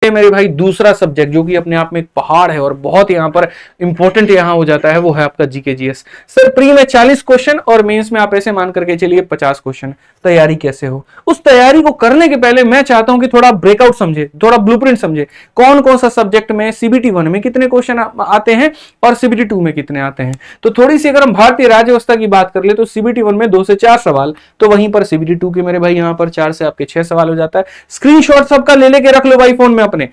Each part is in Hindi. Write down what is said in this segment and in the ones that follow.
ये मेरे भाई दूसरा सब्जेक्ट जो कि अपने आप में एक पहाड़ है और बहुत यहाँ पर इंपॉर्टेंट यहाँ हो जाता है, वो है आपका जीके जीएस। सर प्री में 40 क्वेश्चन और मेंस में आप ऐसे मान करके चलिए 50 क्वेश्चन। तैयारी कैसे हो? उस तैयारी को करने के पहले मैं चाहता हूं कि थोड़ा ब्रेकआउट समझे, थोड़ा ब्लूप्रिंट समझे, कौन कौन सा सब्जेक्ट में सीबीटी 1 में कितने क्वेश्चन आते हैं और सीबीटी 2 में कितने आते हैं। तो थोड़ी सी अगर हम भारतीय राज्य व्यवस्था की बात कर ले तो सीबीटी 1 में 2 से 4 सवाल, तो वहीं पर सीबीटी 2 के मेरे भाई यहां पर 4 से आपके 6 सवाल हो जाता है। स्क्रीनशॉट सबका ले लेके रख लो भाई फोन में अपने,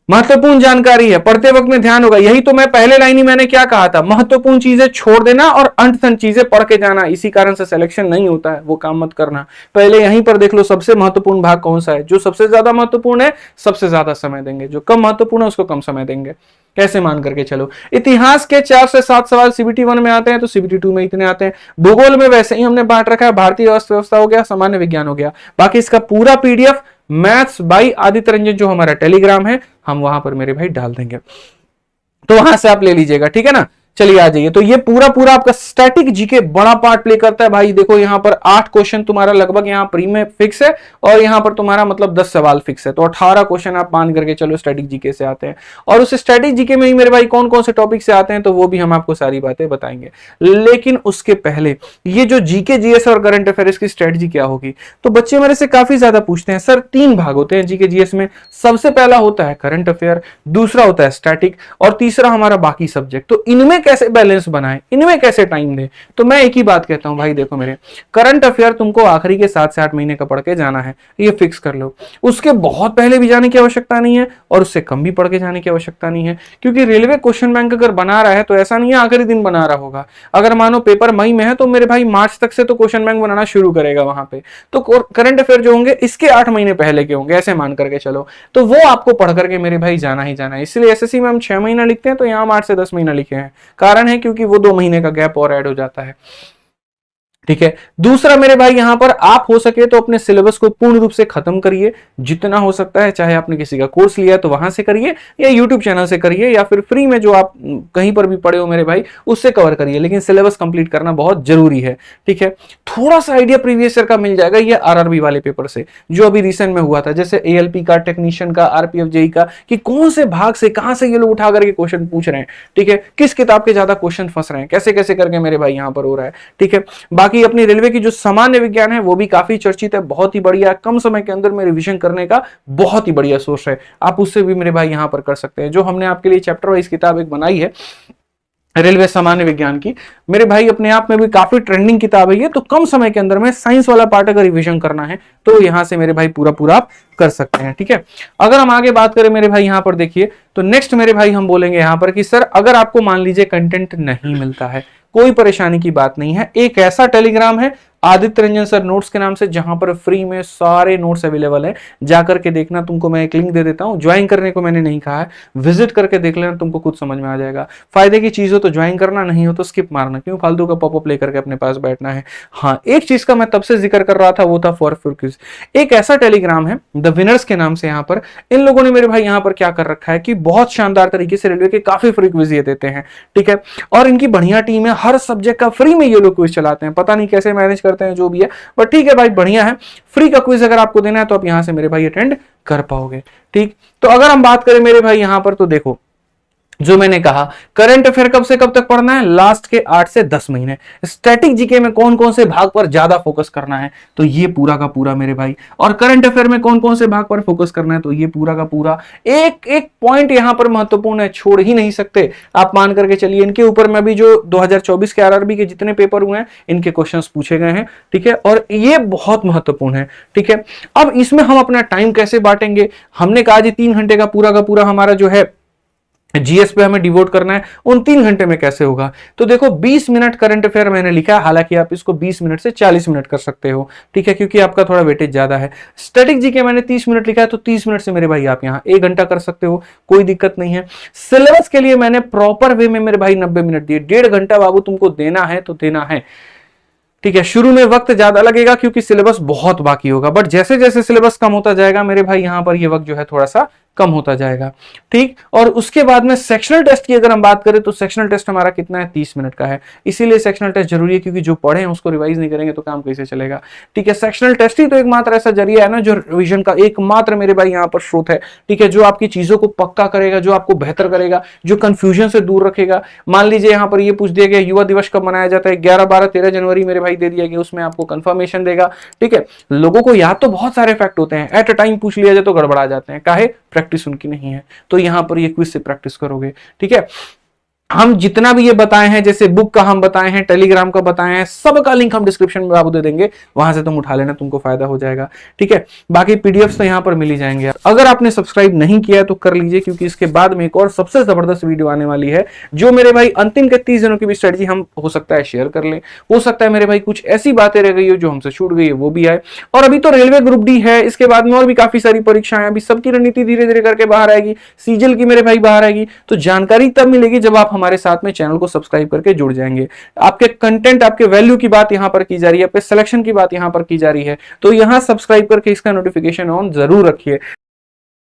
महत्वपूर्ण जानकारी है, पढ़ते वक्त में ध्यान होगा। यही तो मैं पहले लाइन ही मैंने क्या कहा था, महत्वपूर्ण चीजें छोड़ देना और अंततंत चीजें पढ़ के जाना। इसी कारण से सिलेक्शन नहीं होता है, वो काम मत करना। पहले यहीं पर देख लो सबसे महत्वपूर्ण भाग कौन सा है। जो सबसे ज्यादा महत्वपूर्ण है सबसे ज्यादा समय देंगे, जो कम महत्वपूर्ण है उसको कम समय देंगे। कैसे मान करके चलो, इतिहास के 4 से 7 सवाल सीबीटी 1 में आते हैं तो सीबीटी 2 में इतने आते हैं। भूगोल में वैसे ही हमने बांट रखा है, भारतीय अर्थव्यवस्था हो गया, सामान्य विज्ञान हो गया। बाकी इसका पूरा PDF maths by Aditya Ranjan जो हमारा टेलीग्राम है, हम वहां पर मेरे भाई डाल देंगे, तो वहां से आप ले लीजिएगा, ठीक है ना। चलिए आ जाइए। तो ये पूरा आपका स्टैटिक जीके बड़ा पार्ट प्ले करता है भाई। देखो यहाँ पर 8 क्वेश्चन तुम्हारा लगभग यहाँ प्री में फिक्स है और यहाँ पर तुम्हारा मतलब 10 सवाल फिक्स है, तो 18 क्वेश्चन आप मान करके चलो स्टैटिक जीके से आते हैं। और उस स्टैटिक जीके में ही मेरे भाई कौन कौन से टॉपिक से आते हैं तो वो भी हम आपको सारी बातें बताएंगे। लेकिन उसके पहले ये जो जीके जीएस और करंट अफेयर्स की स्ट्रेटजी क्या होगी, तो बच्चे मेरे से काफी ज्यादा पूछते हैं सर 3 भाग होते हैं जीके जीएस में। सबसे पहला होता है करंट अफेयर, दूसरा होता है स्टैटिक और तीसरा हमारा बाकी सब्जेक्ट। तो इनमें कैसे बैलेंस बनाए, इनमें कैसे टाइम दे। तो मैं एक ही बात कहता हूं भाई, देखो मेरे करंट अफेयर तुमको आखिरी के 7 से 8 महीने का पढ़ के जाना है, ये फिक्स कर लो। उसके बहुत पहले भी जाने की आवश्यकता नहीं है और उससे कम भी पढ़ के जाने की आवश्यकता नहीं है, क्योंकि रेलवे क्वेश्चन बैंक अगर बना रहा है तो ऐसा नहीं है आखिरी दिन बना रहा होगा। अगर मानो पेपर मई में है तो मेरे भाई मार्च तक से तो क्वेश्चन बैंक बनाना शुरू करेगा वहां पे। तो करंट अफेयर जो होंगे इसके 8 महीने पहले के होंगे, ऐसे मान करके चलो। तो वो आपको पढ़ करके मेरे भाई जाना ही जाना है। इसलिए एसएससी में हम 6 महीना लिखते हैं तो यहां हम 8 से 10 महीना लिखे हैं। कारण है क्योंकि वो 2 महीने का गैप और ऐड हो जाता है, ठीक है। दूसरा मेरे भाई यहां पर आप हो सके तो अपने सिलेबस को पूर्ण रूप से खत्म करिए, जितना हो सकता है। चाहे आपने किसी का कोर्स लिया तो वहां से करिए या यूट्यूब चैनल से करिए या फिर फ्री में जो आप कहीं पर भी पढ़े हो मेरे भाई उससे कवर करिए, लेकिन सिलेबस कंप्लीट करना बहुत जरूरी है, ठीक है। थोड़ा सा आइडिया प्रीवियस ईयर का मिल जाएगा ये आरआरबी वाले पेपर से जो अभी रिसेंट में हुआ था, जैसे एएलपी का, टेक्नीशियन का, आरपीएफ जेई का, कि कौन से भाग से कहां से ये लोग उठा करके क्वेश्चन पूछ रहे हैं, ठीक है। किस किताब के ज्यादा क्वेश्चन फंस रहे हैं, कैसे कैसे करके मेरे भाई यहां पर हो रहा है, ठीक है। बाकी अपनी रेलवे की जो सामान्य विज्ञान है वो भी काफी चर्चित है, बहुत ही बढ़िया, कम समय के अंदर में रिवीजन करने का बहुत ही बढ़िया सोर्स है। आप उससे भी मेरे भाई यहां पर कर सकते हैं। जो हमने आपके लिए चैप्टर वाइज किताब एक बनाई है रेलवे सामान्य विज्ञान की, मेरे भाई अपने आप में भी काफी ट्रेंडिंग किताब है ये। तो कम समय के अंदर में साइंस वाला पार्ट अगर रिवीजन करना है तो यहां से मेरे भाई पूरा आप कर सकते हैं, ठीक है। अगर हम आगे बात करें मेरे भाई यहां पर देखिए, तो नेक्स्ट मेरे भाई हम बोलेंगे यहां पर कि सर अगर आपको मान लीजिए कंटेंट नहीं मिलता है, कोई परेशानी की बात नहीं है। एक ऐसा टेलीग्राम है आदित्य रंजन सर नोट्स के नाम से, जहां पर फ्री में सारे नोट्स अवेलेबल है। जाकर के देखना, तुमको मैं एक लिंक दे देता हूं। ज्वाइन करने को मैंने नहीं कहा है, विजिट करके देख लेना, तुमको खुद समझ में आ जाएगा। फायदे की चीज हो तो ज्वाइन करना, नहीं हो तो स्किप मारना, क्यों फालतू का पॉपअप लेकर के अपने पास बैठना है। हाँ, एक चीज का मैं तब से जिक्र कर रहा था, वो था फॉर क्विज। एक ऐसा टेलीग्राम है द विनर्स के नाम से, यहाँ पर इन लोगों ने मेरे भाई यहाँ पर क्या कर रखा है कि बहुत शानदार तरीके से रेलवे के काफी फ्री क्विज ये देते हैं, ठीक है। और इनकी बढ़िया टीम है, हर सब्जेक्ट का फ्री में ये लोग क्विज चलाते हैं। पता नहीं कैसे मैनेज करते हैं, जो भी है, बट ठीक है भाई, बढ़िया है। फ्री का क्विज अगर आपको देना है तो आप यहां से मेरे भाई अटेंड कर पाओगे, ठीक। तो अगर हम बात करें मेरे भाई यहां पर, तो देखो जो मैंने कहा करंट अफेयर कब से कब तक पढ़ना है, लास्ट के 8 से 10 महीने। स्टैटिक जीके में कौन कौन से भाग पर ज्यादा फोकस करना है, तो ये पूरा का पूरा मेरे भाई। और करंट अफेयर में कौन कौन से भाग पर फोकस करना है, तो ये पूरा का पूरा। एक एक पॉइंट यहां पर महत्वपूर्ण है, छोड़ ही नहीं सकते। आप मान करके चलिए, इनके ऊपर में भी जो 2024 के आरआरबी के जितने पेपर हुए हैं इनके क्वेश्चंस पूछे गए हैं, ठीक है। और ये बहुत महत्वपूर्ण है, ठीक है। अब इसमें हम अपना टाइम कैसे बांटेंगे, हमने कहा जी 3 घंटे का पूरा हमारा जो है जीएस पे हमें डिवोट करना है। उन 3 घंटे में कैसे होगा, तो देखो 20 मिनट करंट अफेयर मैंने लिखा है, हालांकि आप इसको 20 मिनट से 40 मिनट कर सकते हो, ठीक है, क्योंकि आपका थोड़ा वेटेज ज्यादा है। स्टैटिक जीके मैंने 30 मिनट लिखा है, तो 30 मिनट से मेरे भाई आप यहाँ 1 घंटा कर सकते हो, कोई दिक्कत नहीं है। सिलेबस के लिए मैंने प्रॉपर वे में मेरे भाई 90 मिनट दिए। 1.5 घंटा बाबू तुमको देना है तो देना है, ठीक है। शुरू में वक्त ज्यादा लगेगा क्योंकि सिलेबस बहुत बाकी होगा, बट जैसे जैसे सिलेबस कम होता जाएगा मेरे भाई यहां पर ये वक्त जो है थोड़ा सा कम होता जाएगा। ठीक, और उसके बाद में सेक्शनल टेस्ट की अगर हम बात करें तो सेक्शनल टेस्ट हमारा कितना है, 30 मिनट का है। इसीलिए सेक्शनल टेस्ट जरूरी है, क्योंकि जो पढ़े हैं उसको रिवाइज नहीं करेंगे तो काम कैसे चलेगा। ठीक है, सेक्शनल टेस्ट ही तो एकमात्र ऐसा जरिया है ना जो रिवीजन का एकमात्र मेरे भाई यहाँ पर स्रोत है। ठीक है, जो आपकी चीजों को पक्का करेगा, जो आपको बेहतर करेगा, जो कंफ्यूजन से दूर रखेगा। मान लीजिए यहाँ पर ये पूछ दिया गया युवा दिवस कब मनाया जाता है, 11, 12, 13 जनवरी मेरे भाई दे दिया गया, उसमें आपको कंफर्मेशन देगा। ठीक है, लोगों को याद तो बहुत सारे फैक्ट होते हैं, एट अ टाइम पूछ लिया जाए तो गड़बड़ा जाते हैं, काहे, प्रैक्टिस उनकी नहीं है। तो यहां पर ये क्विज से प्रैक्टिस करोगे। ठीक है, हम जितना भी ये बताए हैं, जैसे बुक का हम बताए हैं, टेलीग्राम का बताए हैं, सबका लिंक हम डिस्क्रिप्शन में आपको दे देंगे, वहां से तुम उठा लेना, तुमको फायदा हो जाएगा। ठीक है, बाकी पीडीएफ तो यहां पर मिल ही जाएंगे। अगर आपने सब्सक्राइब नहीं किया है तो कर लीजिए, क्योंकि इसके बाद में एक और सबसे जबरदस्त वीडियो आने वाली है, जो मेरे भाई अंतिम के 30 दिनों की भी स्ट्रेटजी हम हो सकता है शेयर कर ले। हो सकता है मेरे भाई कुछ ऐसी बातें रह गई हो जो हमसे छूट गई है वो भी आए। और अभी तो रेलवे ग्रुप डी है, इसके बाद में और भी काफी सारी परीक्षाएं, अभी सबकी रणनीति धीरे धीरे करके बाहर आएगी, सीजल की मेरे भाई बाहर आएगी। तो जानकारी तब मिलेगी जब आप हमारे साथ में चैनल को सब्सक्राइब करके जुड़ जाएंगे। आपके कंटेंट, आपके वैल्यू की बात यहां पर की जा रही है, आपके सिलेक्शन की बात यहां पर की जा रही है, तो यहां सब्सक्राइब करके इसका नोटिफिकेशन ऑन जरूर रखिए।